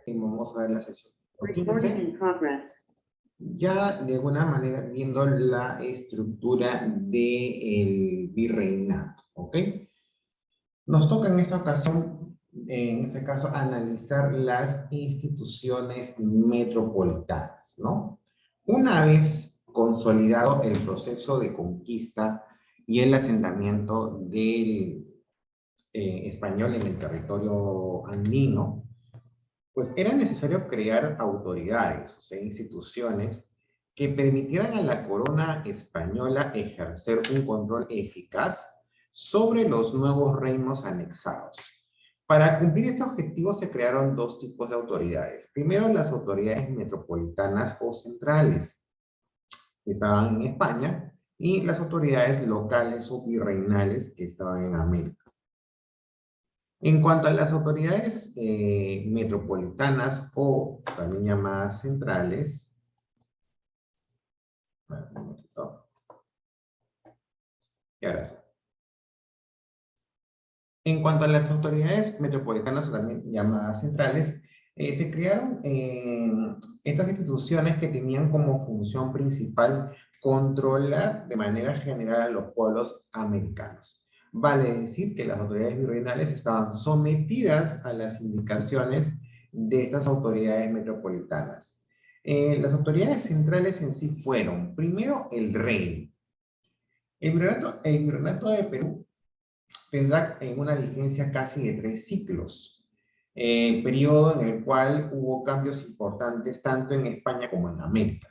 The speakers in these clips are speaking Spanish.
Y vamos a ver la sesión. Fíjense, ya de alguna manera viendo la estructura del virreinato, ¿ok? Nos toca en esta ocasión, en este caso, analizar las instituciones metropolitanas, ¿no? Una vez consolidado el proceso de conquista y el asentamiento del español en el territorio andino, pues era necesario crear autoridades, o sea, instituciones que permitieran a la corona española ejercer un control eficaz sobre los nuevos reinos anexados. Para cumplir este objetivo se crearon dos tipos de autoridades. Primero, las autoridades metropolitanas o centrales, que estaban en España, y las autoridades locales o virreinales, que estaban en América. En cuanto a las autoridades metropolitanas o también llamadas centrales, y ahora sí. En cuanto a las autoridades metropolitanas o también llamadas centrales, se crearon estas instituciones que tenían como función principal controlar de manera general a los pueblos americanos. Vale decir que las autoridades virreinales estaban sometidas a las indicaciones de estas autoridades metropolitanas. Las autoridades centrales en sí fueron, primero, el rey. El virreinato de Perú tendrá una vigencia casi de 3 ciclos, periodo en el cual hubo cambios importantes tanto en España como en América.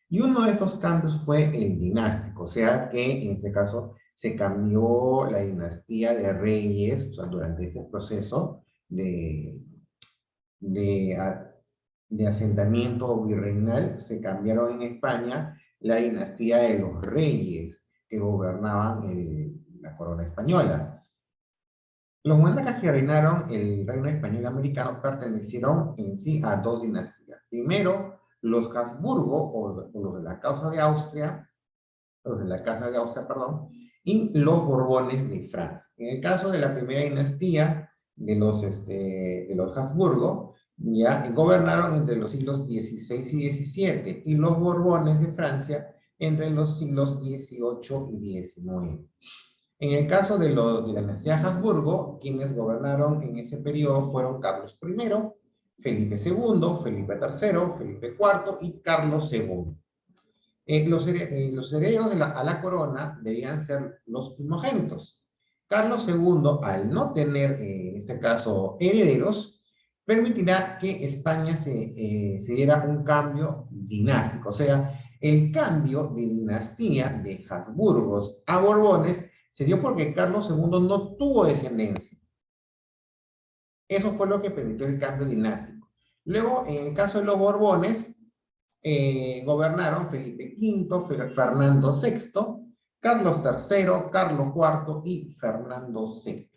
Y uno de estos cambios fue el dinástico, o sea que en este caso se cambió la dinastía de reyes, o sea, durante este proceso de, de asentamiento virreinal, se cambiaron en España la dinastía de los reyes que gobernaban la corona española. Los monarcas que reinaron el reino español americano pertenecieron en sí a dos dinastías. Primero, los Habsburgo, o los de la Casa de Austria, perdón, y los Borbones de Francia. En el caso de la primera dinastía de los Habsburgo, ya gobernaron entre los siglos XVI y XVII, y los Borbones de Francia entre los siglos XVIII y XIX. En el caso de la dinastía Habsburgo, quienes gobernaron en ese periodo fueron Carlos I, Felipe II, Felipe III, Felipe IV y Carlos II. Los herederos a la corona debían ser los primogénitos. Carlos II, al no tener, en este caso, herederos, permitirá que España se diera un cambio dinástico. O sea, el cambio de dinastía de Habsburgos a Borbones se dio porque Carlos II no tuvo descendencia. Eso fue lo que permitió el cambio dinástico. Luego, en el caso de los Borbones, gobernaron Felipe V, Fernando VI, Carlos III, Carlos IV y Fernando VII.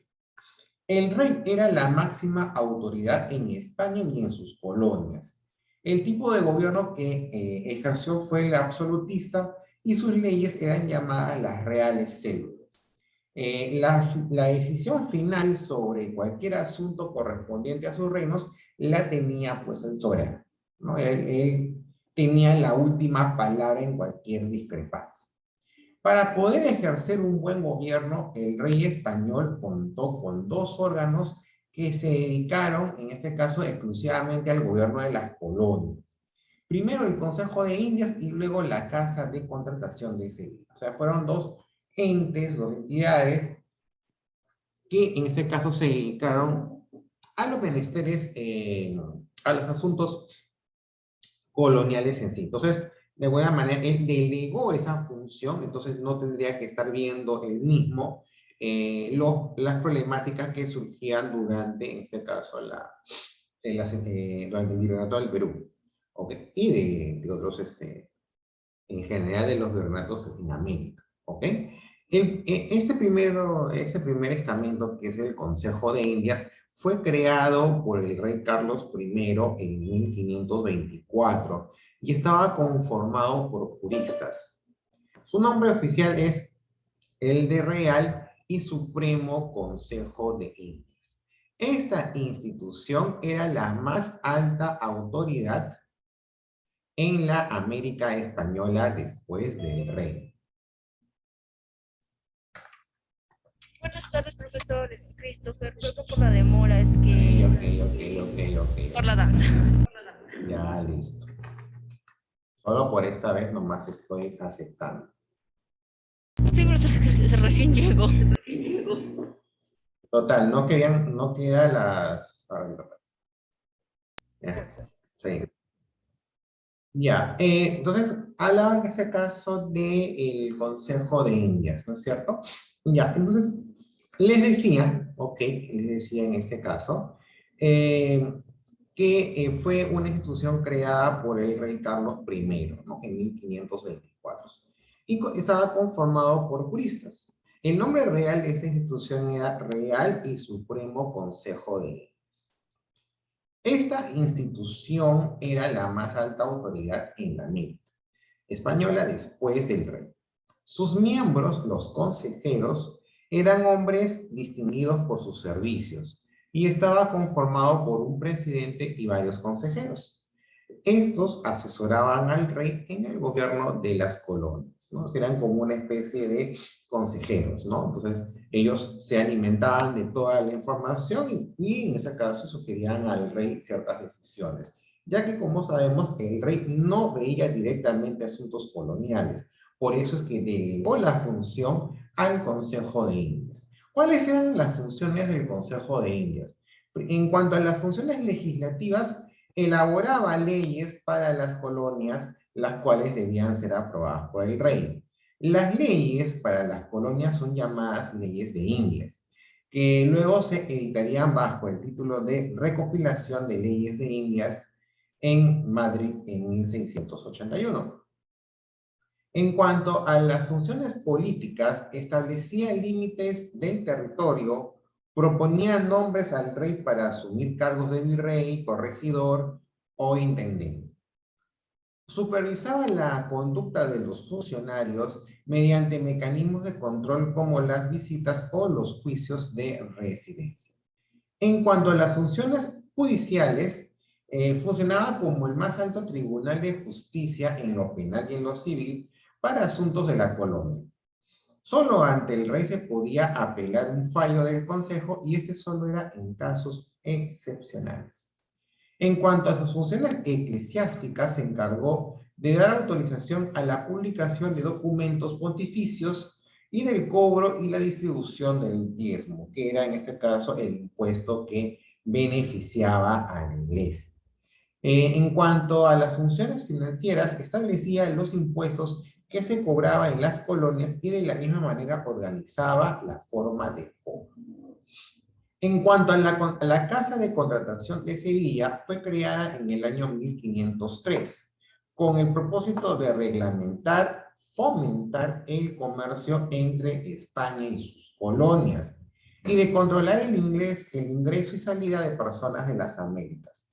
El rey era la máxima autoridad en España y en sus colonias. El tipo de gobierno que ejerció fue el absolutista y sus leyes eran llamadas las reales células. La decisión final sobre cualquier asunto correspondiente a sus reinos la tenía pues el soberano, ¿no? Él tenía la última palabra en cualquier discrepancia. Para poder ejercer un buen gobierno, el rey español contó con dos órganos que se dedicaron, en este caso, exclusivamente al gobierno de las colonias. Primero el Consejo de Indias y luego la Casa de Contratación de Sevilla. O sea, fueron dos entes, dos entidades que en este caso se dedicaron a los menesteres, a los asuntos coloniales en sí. Entonces, de alguna manera, él delegó esa función, entonces no tendría que estar viendo él mismo las problemáticas que surgían durante, en este caso, durante el virreinato del Perú. ¿Okay? Y de otros, en general, de los virreinatos en América. ¿Okay? Este primer estamento, que es el Consejo de Indias, fue creado por el rey Carlos I en 1524 y estaba conformado por juristas. Su nombre oficial es el de Real y Supremo Consejo de Indias. Esta institución era la más alta autoridad en la América española después del rey. Buenas tardes, profesor Christopher. Perdón por la demora, es que... Ok. Por la danza. Ya, listo. Solo por esta vez nomás estoy aceptando. Sí, profesor, recién llegó. Total, no quedan las... Ya, sí. Ya, entonces hablaba en este caso del Consejo de Indias, ¿no es cierto? Ya, entonces les decía, ok, les decía en este caso, eh, que fue una institución creada por el rey Carlos I, ¿no? En 1524, y estaba conformado por juristas. El nombre real de esta institución era Real y Supremo Consejo de Indias. Esta institución era la más alta autoridad en la América española después del rey. Sus miembros, los consejeros, eran hombres distinguidos por sus servicios y estaba conformado por un presidente y varios consejeros. Estos asesoraban al rey en el gobierno de las colonias, ¿no? Eran como una especie de consejeros, ¿no? Entonces, ellos se alimentaban de toda la información y en este caso sugerían al rey ciertas decisiones, ya que como sabemos, el rey no veía directamente asuntos coloniales. Por eso es que delegó la función al Consejo de Indias. ¿Cuáles eran las funciones del Consejo de Indias? En cuanto a las funciones legislativas, elaboraba leyes para las colonias, las cuales debían ser aprobadas por el rey. Las leyes para las colonias son llamadas leyes de Indias, que luego se editarían bajo el título de Recopilación de Leyes de Indias en Madrid en 1681. En cuanto a las funciones políticas, establecía límites del territorio, proponía nombres al rey para asumir cargos de virrey, corregidor o intendente. Supervisaba la conducta de los funcionarios mediante mecanismos de control como las visitas o los juicios de residencia. En cuanto a las funciones judiciales, funcionaba como el más alto tribunal de justicia en lo penal y en lo civil para asuntos de la colonia. Solo ante el rey se podía apelar un fallo del consejo y este solo era en casos excepcionales. En cuanto a sus funciones eclesiásticas, se encargó de dar autorización a la publicación de documentos pontificios y del cobro y la distribución del diezmo, que era en este caso el impuesto que beneficiaba a la iglesia. En cuanto a las funciones financieras, establecía los impuestos que se cobraba en las colonias y de la misma manera organizaba la forma de cobro. En cuanto a la Casa de Contratación de Sevilla, fue creada en el año 1503 con el propósito de reglamentar, fomentar el comercio entre España y sus colonias y de controlar el ingreso y salida de personas de las Américas.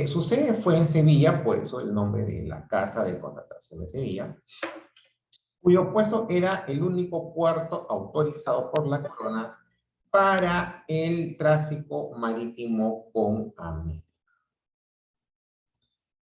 Su sede fue en Sevilla, por eso el nombre de la Casa de Contratación de Sevilla, cuyo puesto era el único puerto autorizado por la corona para el tráfico marítimo con América.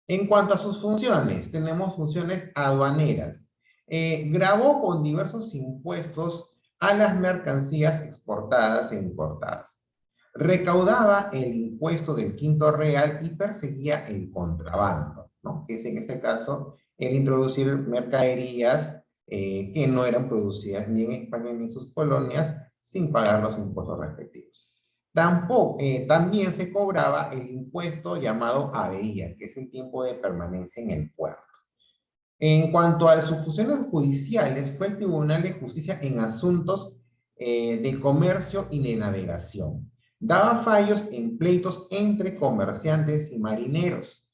En cuanto a sus funciones, tenemos funciones aduaneras. Gravó con diversos impuestos a las mercancías exportadas e importadas. Recaudaba el impuesto del quinto real y perseguía el contrabando, ¿no? Que es en este caso el introducir mercaderías que no eran producidas ni en España ni en sus colonias sin pagar los impuestos respectivos. También se cobraba el impuesto llamado avería, que es el tiempo de permanencia en el puerto. En cuanto a sus funciones judiciales, fue el Tribunal de Justicia en asuntos de comercio y de navegación. Daba fallos en pleitos entre comerciantes y marineros.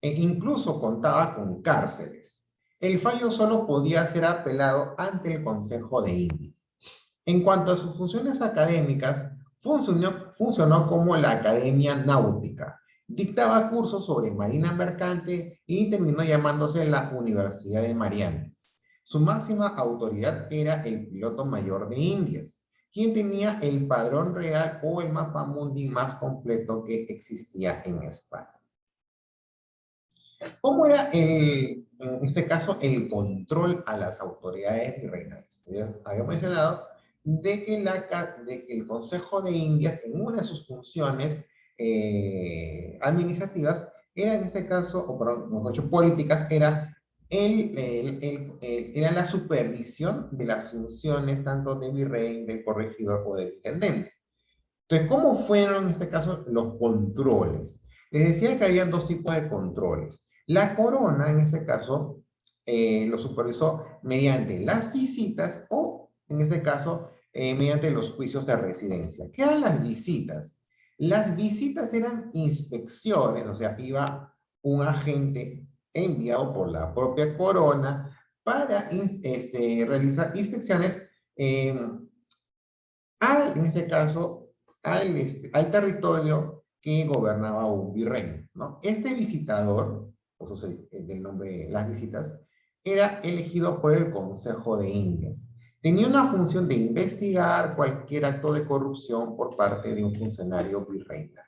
E incluso contaba con cárceles. El fallo solo podía ser apelado ante el Consejo de Indias. En cuanto a sus funciones académicas, funcionó como la Academia Náutica. Dictaba cursos sobre marina mercante y terminó llamándose la Universidad de Marianas. Su máxima autoridad era el piloto mayor de Indias, quien tenía el padrón real o el mapamundi más completo que existía en España. ¿Cómo era en este caso, el control a las autoridades virreinales? Ya había mencionado de que el Consejo de Indias, en una de sus funciones administrativas, era en este caso, o perdón, mejor dicho, políticas, era la supervisión de las funciones tanto de virrey, de corregidor o de intendente. Entonces, ¿cómo fueron en este caso los controles? Les decía que había dos tipos de controles. La corona, en este caso, lo supervisó mediante las visitas o, en este caso, mediante los juicios de residencia. ¿Qué eran las visitas? Las visitas eran inspecciones, o sea, iba un agente enviado por la propia corona para realizar inspecciones en este caso, al territorio que gobernaba un virrey, ¿no? Este visitador, por eso del nombre las visitas, era elegido por el Consejo de Indias. Tenía una función de investigar cualquier acto de corrupción por parte de un funcionario virreinal.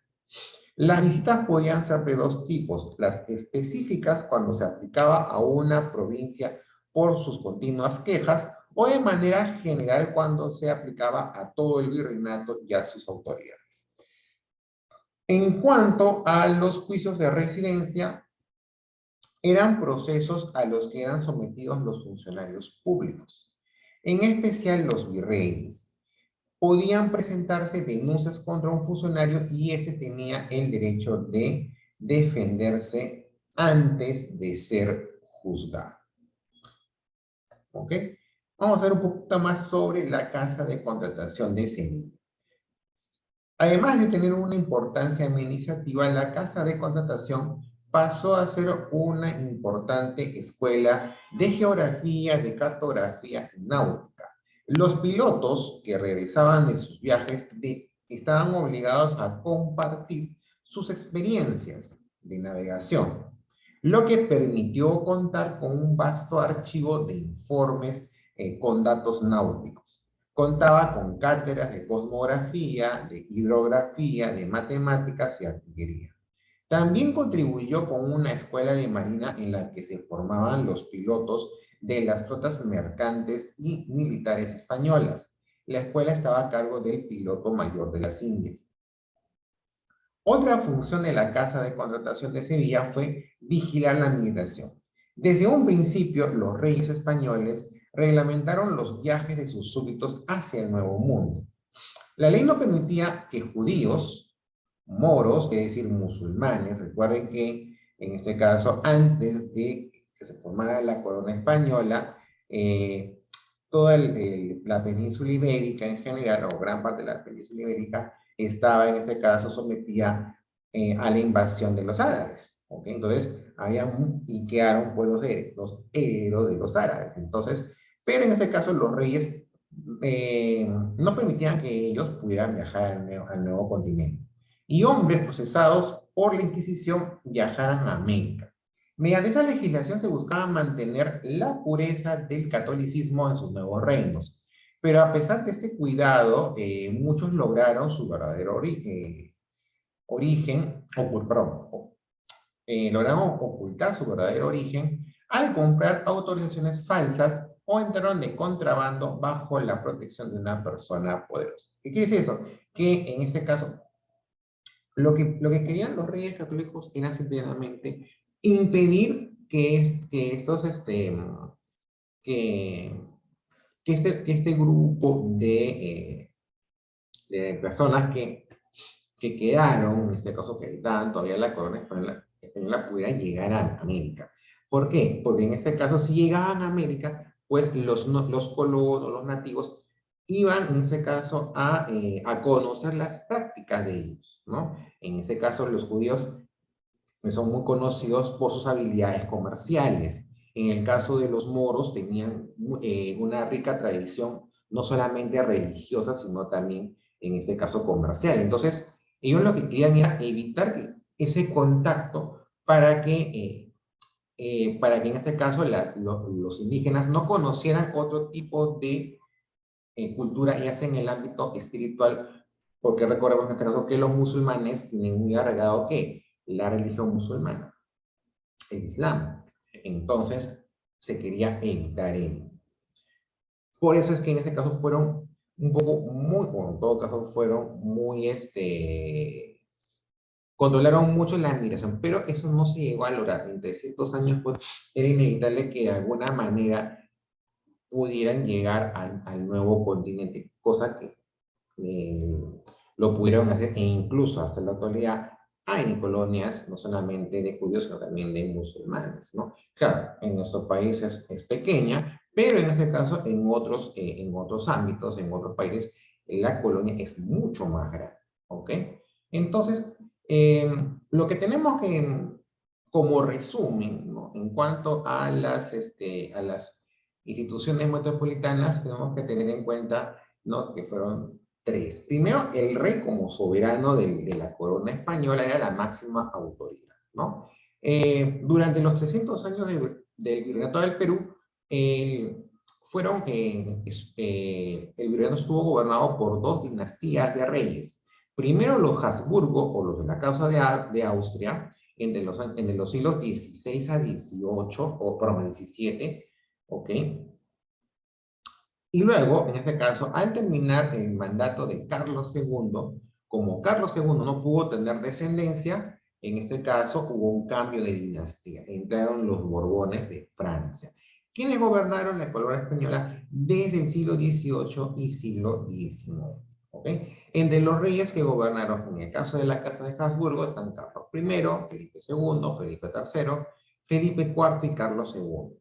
Las visitas podían ser de dos tipos, las específicas cuando se aplicaba a una provincia por sus continuas quejas o de manera general cuando se aplicaba a todo el virreinato y a sus autoridades. En cuanto a los juicios de residencia, eran procesos a los que eran sometidos los funcionarios públicos, en especial los virreyes. Podían presentarse denuncias contra un funcionario y este tenía el derecho de defenderse antes de ser juzgado. ¿Ok? Vamos a ver un poquito más sobre la casa de contratación de Sevilla. Además de tener una importancia administrativa, la casa de contratación pasó a ser una importante escuela de geografía, de cartografía y náutica. Los pilotos que regresaban de sus viajes estaban obligados a compartir sus experiencias de navegación, lo que permitió contar con un vasto archivo de informes con datos náuticos. Contaba con cátedras de cosmografía, de hidrografía, de matemáticas y artillería. También contribuyó con una escuela de marina en la que se formaban los pilotos de las flotas mercantes y militares españolas. La escuela estaba a cargo del piloto mayor de las Indias. Otra función de la Casa de Contratación de Sevilla fue vigilar la migración. Desde un principio, los reyes españoles reglamentaron los viajes de sus súbditos hacia el Nuevo Mundo. La ley no permitía que judíos, moros, es decir, musulmanes, recuerden que en este caso, antes de que se formara la corona española, toda la península ibérica en general, o gran parte de la península ibérica, estaba en este caso sometida a la invasión de los árabes. ¿Okay? Entonces, y quedaron pueblos los herederos de los árabes. Entonces, pero en este caso los reyes no permitían que ellos pudieran viajar al nuevo continente. Y hombres procesados por la Inquisición viajaran a América. Mediante esa legislación se buscaba mantener la pureza del catolicismo en sus nuevos reinos. Pero a pesar de este cuidado, muchos lograron su verdadero lograron ocultar su verdadero origen al comprar autorizaciones falsas o entraron de contrabando bajo la protección de una persona poderosa. ¿Qué quiere decir esto? Que en este caso, lo que querían los reyes católicos era simplemente impedir que este grupo de personas que quedaron, en este caso que estaban todavía en la corona española pudieran llegar a América. ¿Por qué? Porque en este caso, si llegaban a América, pues los colonos, los nativos, iban en este caso a conocer las prácticas de ellos, ¿no? En este caso, los judíos son muy conocidos por sus habilidades comerciales. En el caso de los moros, tenían una rica tradición, no solamente religiosa, sino también, en este caso, comercial. Entonces, ellos lo que querían era evitar ese contacto para que en este caso los indígenas no conocieran otro tipo cultura, ya sea en el ámbito espiritual, porque recordemos en este caso que los musulmanes tienen muy arraigado que la religión musulmana, el Islam. Entonces, se quería evitar ello. Por eso es que en este caso fueron un poco muy, o en todo caso fueron muy, controlaron mucho la migración, pero eso no se llegó a lograr. En 300 años, pues, era inevitable que de alguna manera pudieran llegar al nuevo continente, cosa que eh, lo pudieron hacer, e incluso hasta la actualidad hay colonias no solamente de judíos, sino también de musulmanes, ¿no? Claro, en nuestro país es pequeña, pero en este caso en otros ámbitos, en otros países, la colonia es mucho más grande, ¿ok? Entonces, lo que tenemos que, como resumen, ¿no? En cuanto a las instituciones metropolitanas, tenemos que tener en cuenta, ¿no? Que fueron tres. Primero, el rey como soberano de la corona española era la máxima autoridad, ¿no? Durante los 300 años del virreinato del Perú, el virreinato estuvo gobernado por dos dinastías de reyes. Primero los Habsburgo, o los de la Causa de Austria, entre los siglos XVI a XVIII, o perdón, XVII, ¿ok? Y luego, en este caso, al terminar el mandato de Carlos II, como Carlos II no pudo tener descendencia, en este caso hubo un cambio de dinastía. Entraron los Borbones de Francia, quienes gobernaron la corona española desde el siglo XVIII y siglo XIX. ¿Okay? Entre los reyes que gobernaron, en el caso de la Casa de Habsburgo, están Carlos I, Felipe II, Felipe III, Felipe IV y Carlos II.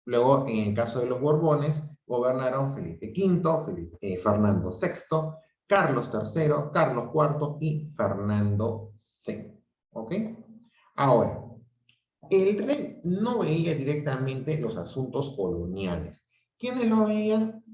Luego, en el caso de los Borbones, gobernaron Felipe V, Fernando VI, Carlos III, Carlos IV y Fernando VI. ¿Ok? Ahora, el rey no veía directamente los asuntos coloniales. ¿Quiénes lo veían?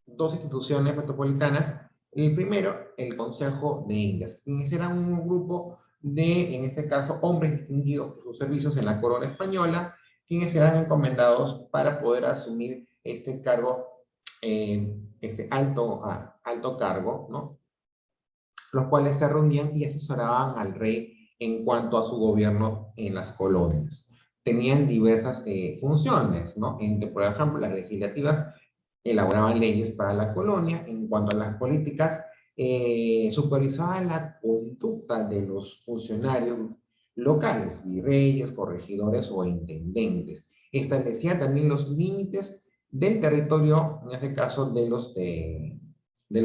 Dos instituciones metropolitanas. El primero, el Consejo de Indias, quienes eran un grupo de, en este caso, hombres distinguidos por sus servicios en la corona española, quienes serán encomendados para poder asumir este cargo, este alto cargo, ¿no? Los cuales se reunían y asesoraban al rey en cuanto a su gobierno en las colonias. Tenían diversas funciones, ¿no? Entre, por ejemplo, las legislativas elaboraban leyes para la colonia. En cuanto a las políticas, supervisaban la conducta de los funcionarios locales, virreyes, corregidores o intendentes. Establecían también los límites del territorio, en este caso de los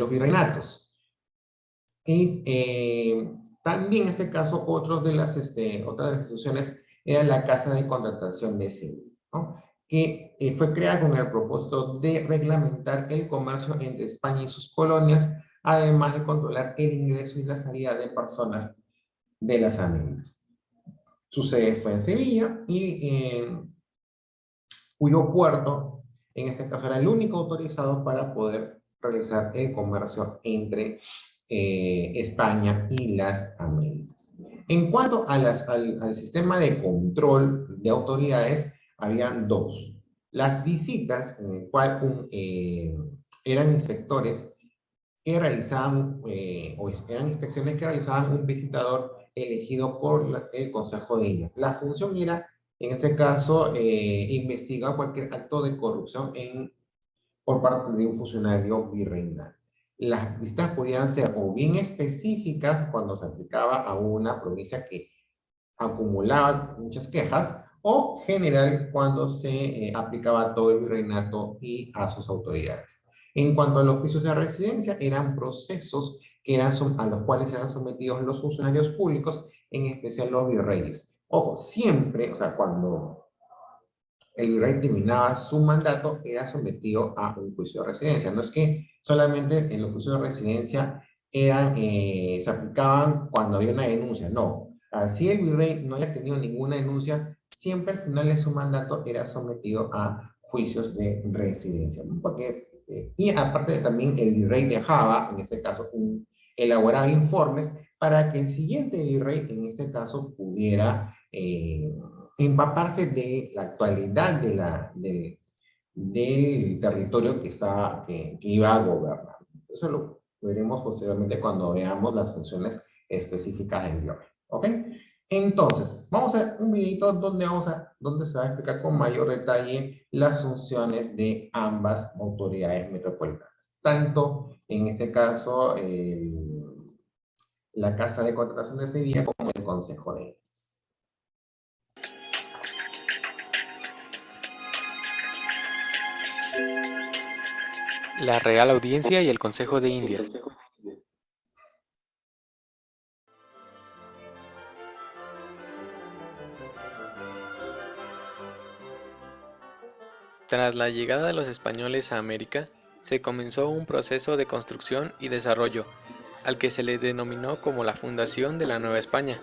virreinatos. Y también en este caso, otras de las instituciones era la Casa de Contratación de Civil, ¿no? Que fue creada con el propósito de reglamentar el comercio entre España y sus colonias, además de controlar el ingreso y la salida de personas de las Américas. Su sede fue en Sevilla y cuyo puerto, en este caso, era el único autorizado para poder realizar el comercio entre España y las Américas. En cuanto al sistema de control de autoridades, habían dos. Las visitas, en el cual eran inspectores que realizaban, o eran inspecciones que realizaban un visitador elegido por el Consejo de Indias. La función era, en este caso, investigar cualquier acto de corrupción por parte de un funcionario virreinal. Las visitas podían ser o bien específicas cuando se aplicaba a una provincia que acumulaba muchas quejas, o general cuando se aplicaba a todo el virreinato y a sus autoridades. En cuanto a los juicios de residencia, eran procesos a los cuales eran sometidos los funcionarios públicos, en especial los virreyes. Ojo, siempre, o sea, cuando el virrey terminaba su mandato, era sometido a un juicio de residencia. No es que solamente en los juicios de residencia se aplicaban cuando había una denuncia, no. Así el virrey no haya tenido ninguna denuncia, siempre al final de su mandato era sometido a juicios de residencia. Porque, y aparte también el virrey dejaba, en este caso, elaboraba informes para que el siguiente virrey, en este caso, pudiera empaparse de la actualidad del territorio que iba a gobernar. Eso lo veremos posteriormente cuando veamos las funciones específicas del virrey. ¿Ok? Entonces, vamos a ver un videito donde se va a explicar con mayor detalle las funciones de ambas autoridades metropolitanas. Tanto, en este caso, la Casa de Contratación de Sevilla como el Consejo de Indias. La Real Audiencia y el Consejo de Indias. Tras la llegada de los españoles a América, se comenzó un proceso de construcción y desarrollo, al que se le denominó como la fundación de la Nueva España,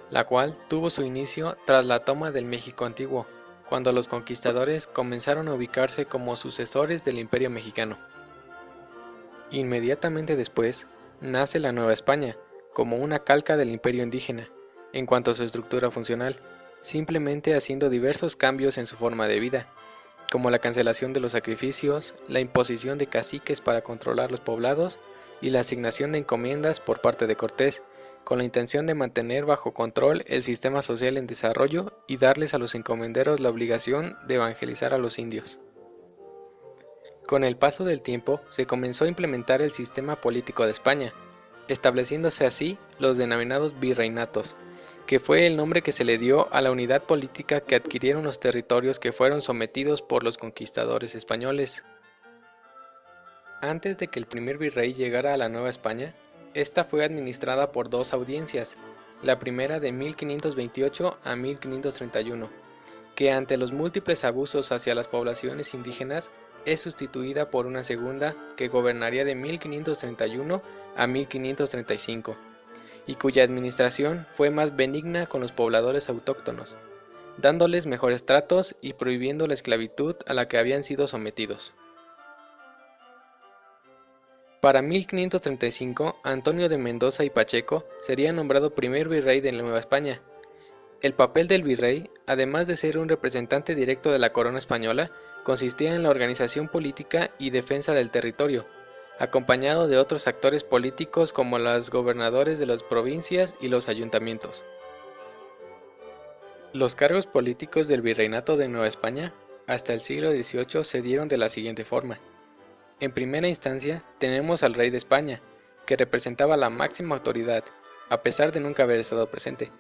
la cual tuvo su inicio tras la toma del México antiguo, cuando los conquistadores comenzaron a ubicarse como sucesores del Imperio mexicano. Inmediatamente después, nace la Nueva España, como una calca del imperio indígena, en cuanto a su estructura funcional, simplemente haciendo diversos cambios en su forma de vida, como la cancelación de los sacrificios, la imposición de caciques para controlar los poblados y la asignación de encomiendas por parte de Cortés, con la intención de mantener bajo control el sistema social en desarrollo y darles a los encomenderos la obligación de evangelizar a los indios. Con el paso del tiempo se comenzó a implementar el sistema político de España, estableciéndose así los denominados virreinatos, que fue el nombre que se le dio a la unidad política que adquirieron los territorios que fueron sometidos por los conquistadores españoles. Antes de que el primer virrey llegara a la Nueva España, esta fue administrada por dos audiencias, la primera de 1528 a 1531, que ante los múltiples abusos hacia las poblaciones indígenas es sustituida por una segunda que gobernaría de 1531 a 1535, y cuya administración fue más benigna con los pobladores autóctonos, dándoles mejores tratos y prohibiendo la esclavitud a la que habían sido sometidos. Para 1535, Antonio de Mendoza y Pacheco sería nombrado primer virrey de Nueva España. El papel del virrey, además de ser un representante directo de la corona española, consistía en la organización política y defensa del territorio, acompañado de otros actores políticos como los gobernadores de las provincias y los ayuntamientos. Los cargos políticos del Virreinato de Nueva España hasta el siglo XVIII se dieron de la siguiente forma. En primera instancia tenemos al rey de España, que representaba la máxima autoridad, a pesar de nunca haber estado presente.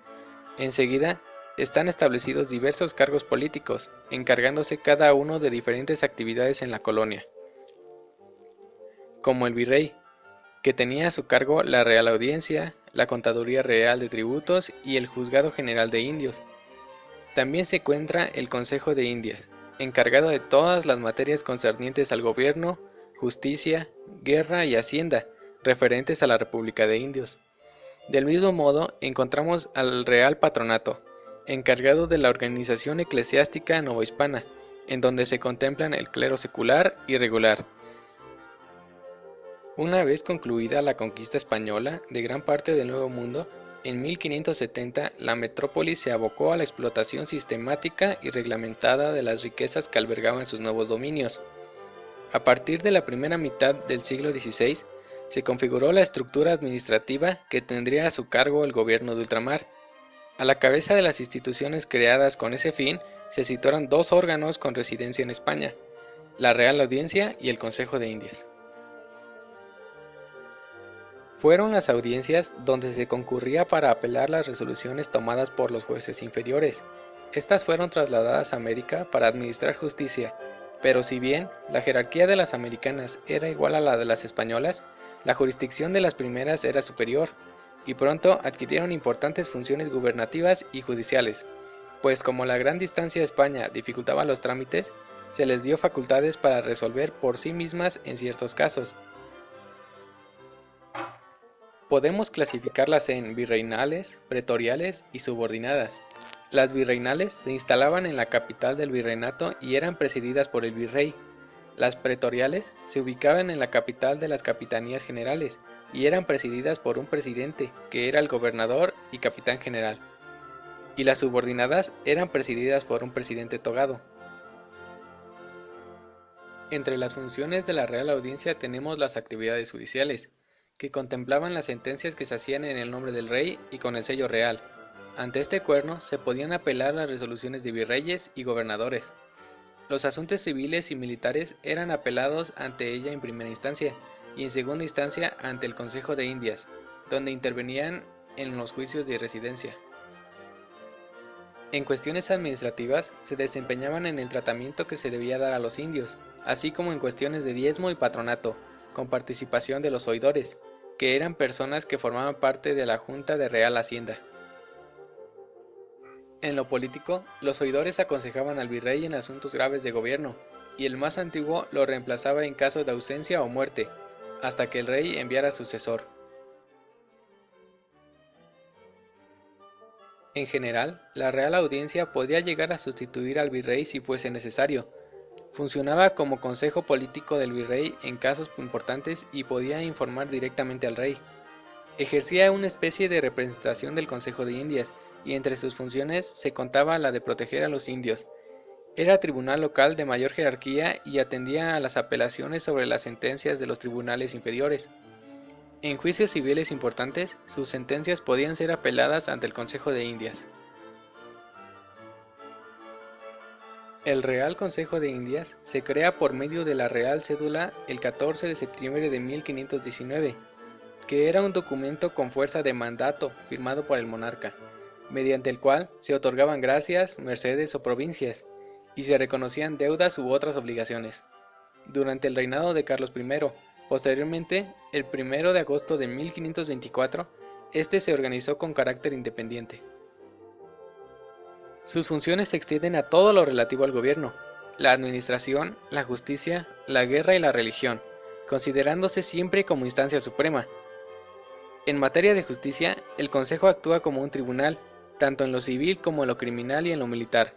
Enseguida, están establecidos diversos cargos políticos, encargándose cada uno de diferentes actividades en la colonia. Como el virrey, que tenía a su cargo la Real Audiencia, la Contaduría Real de Tributos y el Juzgado General de Indios. También se encuentra el Consejo de Indias, encargado de todas las materias concernientes al gobierno, justicia, guerra y hacienda, referentes a la República de Indios. Del mismo modo, encontramos al Real Patronato, encargado de la organización eclesiástica novohispana, en donde se contemplan el clero secular y regular. Una vez concluida la conquista española de gran parte del Nuevo Mundo, en 1570 la metrópoli se abocó a la explotación sistemática y reglamentada de las riquezas que albergaban sus nuevos dominios. A partir de la primera mitad del siglo XVI, se configuró la estructura administrativa que tendría a su cargo el gobierno de ultramar. A la cabeza de las instituciones creadas con ese fin se situaron dos órganos con residencia en España, la Real Audiencia y el Consejo de Indias. Fueron las audiencias donde se concurría para apelar las resoluciones tomadas por los jueces inferiores. Estas fueron trasladadas a América para administrar justicia, pero si bien la jerarquía de las americanas era igual a la de las españolas, la jurisdicción de las primeras era superior, y pronto adquirieron importantes funciones gubernativas y judiciales, pues como la gran distancia a España dificultaba los trámites, se les dio facultades para resolver por sí mismas en ciertos casos. Podemos clasificarlas en virreinales, pretoriales y subordinadas. Las virreinales se instalaban en la capital del virreinato y eran presididas por el virrey. Las pretoriales se ubicaban en la capital de las capitanías generales y eran presididas por un presidente, que era el gobernador y capitán general. Y las subordinadas eran presididas por un presidente togado. Entre las funciones de la Real Audiencia tenemos las actividades judiciales, que contemplaban las sentencias que se hacían en el nombre del rey y con el sello real. Ante este cuerno se podían apelar las resoluciones de virreyes y gobernadores. Los asuntos civiles y militares eran apelados ante ella en primera instancia y en segunda instancia ante el Consejo de Indias, donde intervenían en los juicios de residencia. En cuestiones administrativas se desempeñaban en el tratamiento que se debía dar a los indios, así como en cuestiones de diezmo y patronato, con participación de los oidores, que eran personas que formaban parte de la Junta de Real Hacienda. En lo político, los oidores aconsejaban al virrey en asuntos graves de gobierno, y el más antiguo lo reemplazaba en caso de ausencia o muerte, hasta que el rey enviara sucesor. En general, la Real Audiencia podía llegar a sustituir al virrey si fuese necesario. Funcionaba como consejo político del virrey en casos importantes y podía informar directamente al rey. Ejercía una especie de representación del Consejo de Indias y entre sus funciones se contaba la de proteger a los indios. Era tribunal local de mayor jerarquía y atendía a las apelaciones sobre las sentencias de los tribunales inferiores. En juicios civiles importantes, sus sentencias podían ser apeladas ante el Consejo de Indias. El Real Consejo de Indias se crea por medio de la Real Cédula el 14 de septiembre de 1519, que era un documento con fuerza de mandato firmado por el monarca, mediante el cual se otorgaban gracias, mercedes o provincias, y se reconocían deudas u otras obligaciones. Durante el reinado de Carlos I, posteriormente, el 1 de agosto de 1524, este se organizó con carácter independiente. Sus funciones se extienden a todo lo relativo al gobierno, la administración, la justicia, la guerra y la religión, considerándose siempre como instancia suprema. En materia de justicia, el Consejo actúa como un tribunal, tanto en lo civil como en lo criminal y en lo militar.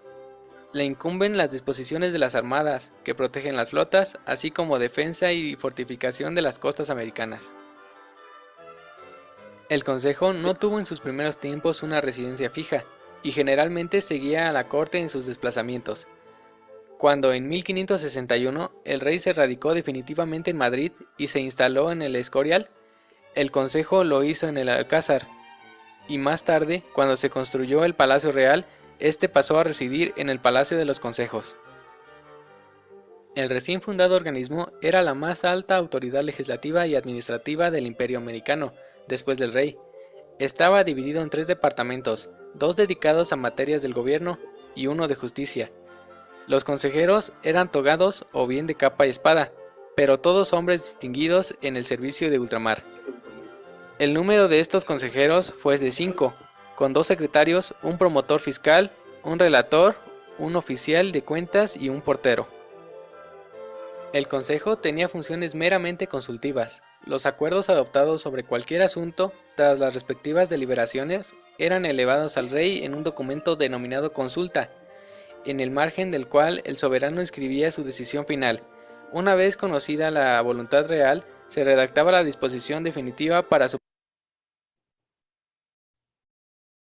Le incumben las disposiciones de las armadas, que protegen las flotas, así como defensa y fortificación de las costas americanas. El Consejo no tuvo en sus primeros tiempos una residencia fija, y generalmente seguía a la corte en sus desplazamientos. Cuando en 1561 el rey se radicó definitivamente en Madrid y se instaló en el Escorial, el Consejo lo hizo en el Alcázar, y más tarde, cuando se construyó el Palacio Real, este pasó a residir en el Palacio de los Consejos. El recién fundado organismo era la más alta autoridad legislativa y administrativa del Imperio Americano, después del rey. Estaba dividido en 3 departamentos, 2 dedicados a materias del gobierno y 1 de justicia. Los consejeros eran togados o bien de capa y espada, pero todos hombres distinguidos en el servicio de ultramar. El número de estos consejeros fue de 5, con 2 secretarios, un promotor fiscal, un relator, un oficial de cuentas y un portero. El Consejo tenía funciones meramente consultivas. Los acuerdos adoptados sobre cualquier asunto, tras las respectivas deliberaciones, eran elevados al rey en un documento denominado consulta, en el margen del cual el soberano escribía su decisión final. Una vez conocida la voluntad real, se redactaba la disposición definitiva para su...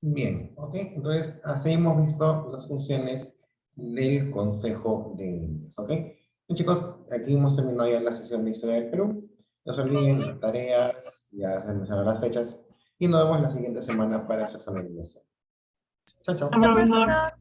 Bien, ok. Entonces, así hemos visto las funciones del Consejo de Indias, ok. Bien, chicos, aquí hemos terminado ya la sesión de Historia del Perú. No se olviden las tareas, ya se mencionaron las fechas, y nos vemos la siguiente semana para su examen inicial. Chao, chao. Profesor.